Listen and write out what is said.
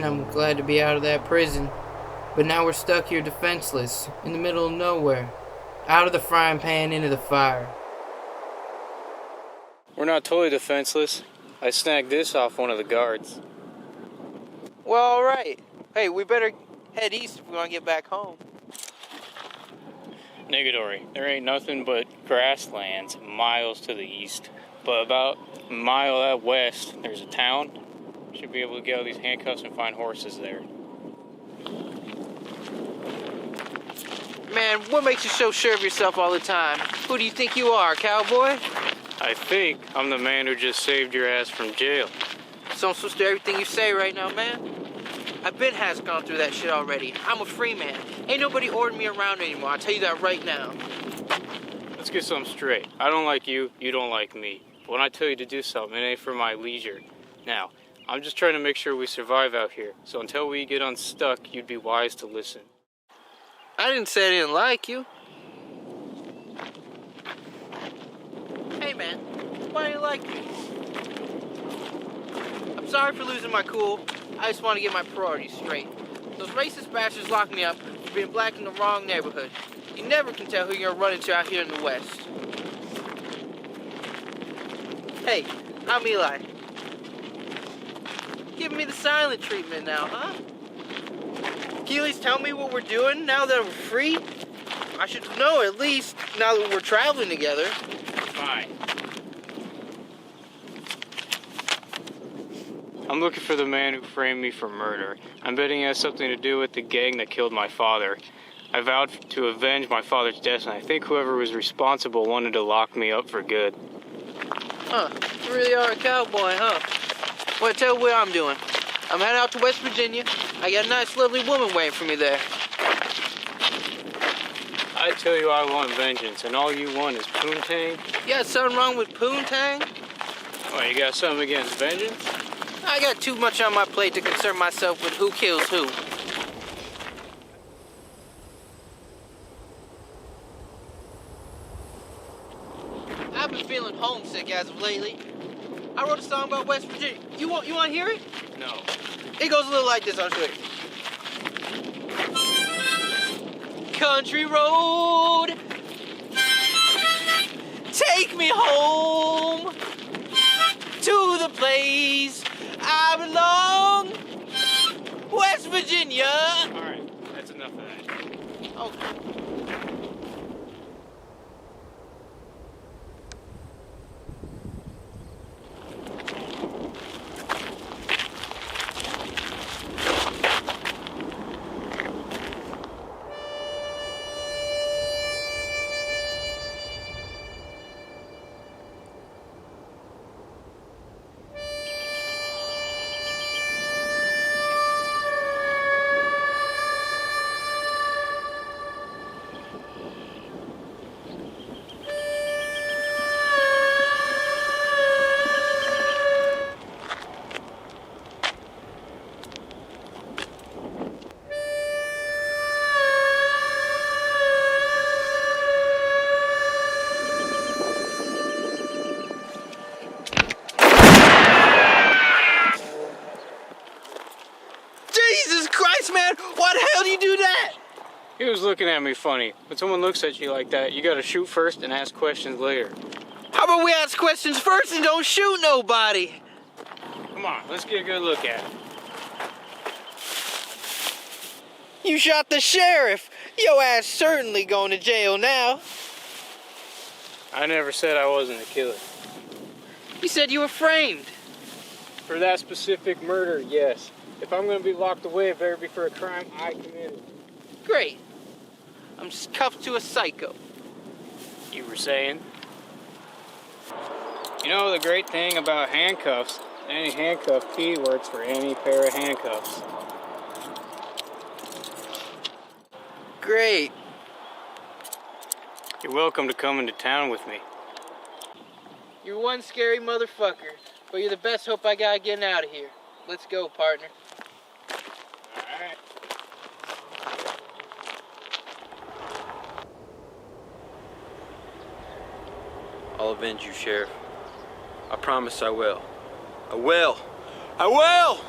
man, I'm glad to be out of that prison. But now we're stuck here defenseless, in the middle of nowhere. Out of the frying pan into the fire. We're not totally defenseless. I snagged this off one of the guards. Well, alright. Hey, we better head east if we want to get back home. Negatory. There ain't nothing but grasslands miles to the east. But about a mile out west, there's a town. Should be able to get all these handcuffs and find horses there. Man, what makes you so sure of yourself all the time? Who do you think you are, cowboy? I think I'm the man who just saved your ass from jail. So I'm supposed to do everything you say right now, man? I've been gone through that shit already. I'm a free man. Ain't nobody ordering me around anymore. I'll tell you that right now. Let's get something straight. I don't like you, you don't like me. When I tell you to do something, it ain't for my leisure. Now, I'm just trying to make sure we survive out here. So until we get unstuck, you'd be wise to listen. I didn't say I didn't like you. Hey man, why do you like me? I'm sorry for losing my cool. I just want to get my priorities straight. Those racist bastards locked me up for being black in the wrong neighborhood. You never can tell who you're gonna run into out here in the West. Hey, I'm Eli. Giving me the silent treatment now, huh? Can you at least tell me what we're doing now that we're free? I should know at least now that we're traveling together. Fine. I'm looking for the man who framed me for murder. I'm betting he has something to do with the gang that killed my father. I vowed to avenge my father's death, and I think whoever was responsible wanted to lock me up for good. Huh, you really are a cowboy, huh? Well, tell you what I'm doing. I'm heading out to West Virginia. I got a nice, lovely woman waiting for me there. I tell you I want vengeance, and all you want is poontang? You got something wrong with poontang? Oh, you got something against vengeance? I got too much on my plate to concern myself with who kills who. I've been feeling homesick as of lately. I wrote a song about West Virginia. You want to hear it? No. It goes a little like this, I'll show you. Country road, take me home to the place I belong, West Virginia. All right, that's enough of that. Okay. Man, why the hell do you do that? He was looking at me funny. When someone looks at you like that, you gotta shoot first and ask questions later. How about we ask questions first and don't shoot nobody? Come on, let's get a good look at it. You shot the sheriff. Your ass certainly going to jail now. I never said I wasn't a killer. You said you were framed. For that specific murder, yes. If I'm gonna be locked away, it better be for a crime I committed. Great. I'm just cuffed to a psycho. You were saying? You know the great thing about handcuffs, any handcuff key works for any pair of handcuffs. Great. You're welcome to come into town with me. You're one scary motherfucker, but you're the best hope I got getting out of here. Let's go, partner. Alright. I'll avenge you, Sheriff. I promise I will. I will! I will!